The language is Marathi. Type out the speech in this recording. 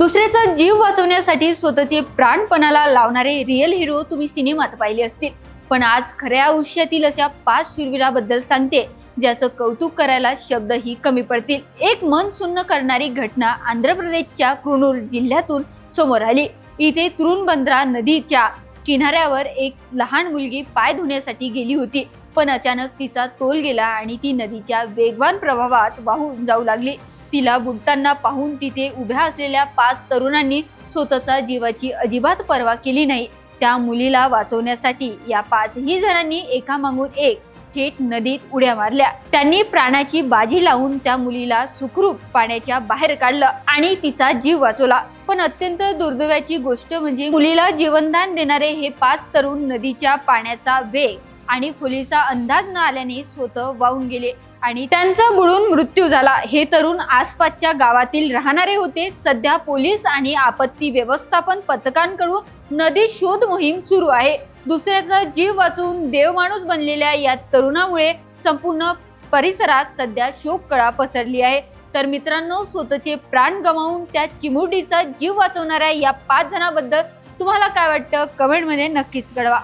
दुसऱ्याचा जीव वाचवण्यासाठी स्वतःचे प्राणपणाला लावणारे रिअल हिरो तुम्ही सिनेमात पाहिले असतील, पण आज खऱ्या आयुष्यातील अशा 5 शूरवीराबद्दल सांगते ज्याचं कौतुक करायला शब्दही कमी पडतील। एक मन सुन्न करणारी घटना आंध्र प्रदेशच्या कुर्नूल जिल्ह्यातून समोर आली। इथे तुरुणबंद्रा नदीच्या किनाऱ्यावर एक लहान मुलगी पाय धुण्यासाठी गेली होती, पण अचानक तिचा तोल गेला आणि ती नदीच्या वेगवान प्रवाहात वाहून जाऊ लागली। तिला बुडताना पाहून तिथे उभ्या असलेल्या 5 तरुणांनी स्वतःच्या जीवाची अजिबात पर्वा केली नाही। त्या मुलीला वाचवण्यासाठी या 5ही जणांनी एकामागून एक थेट नदीत उड्या मारल्या। त्यांनी प्राणाची बाजी लावून त्या मुलीला सुखरूप पाण्याच्या बाहेर काढलं आणि तिचा जीव वाचवला। पण अत्यंत दुर्दैवाची गोष्ट म्हणजे मुलीला जीवनदान देणारे हे 5 तरुण नदीच्या पाण्याचा वेग आणि खोलीचा अंदाज न आल्याने स्वतः वाहून गेले आणि त्यांचा बुडून मृत्यू झाला। हे तरुण आसपासच्या गावातील राहणारे होते। सध्या पोलीस आणि आपत्ती व्यवस्थापन पथकांकडून नदी शोध मोहीम सुरू आहे। दुसऱ्याचा जीव वाचवून देवमाणूस बनलेल्या या तरुणामुळे संपूर्ण परिसरात सध्या शोककळा पसरली आहे। तर मित्रांनो, स्वतःचे प्राण गमावून त्या चिमुरडीचा जीव वाचवणाऱ्या या 5 जणांबद्दल तुम्हाला काय वाटतं, कमेंटमध्ये नक्कीच कळवा।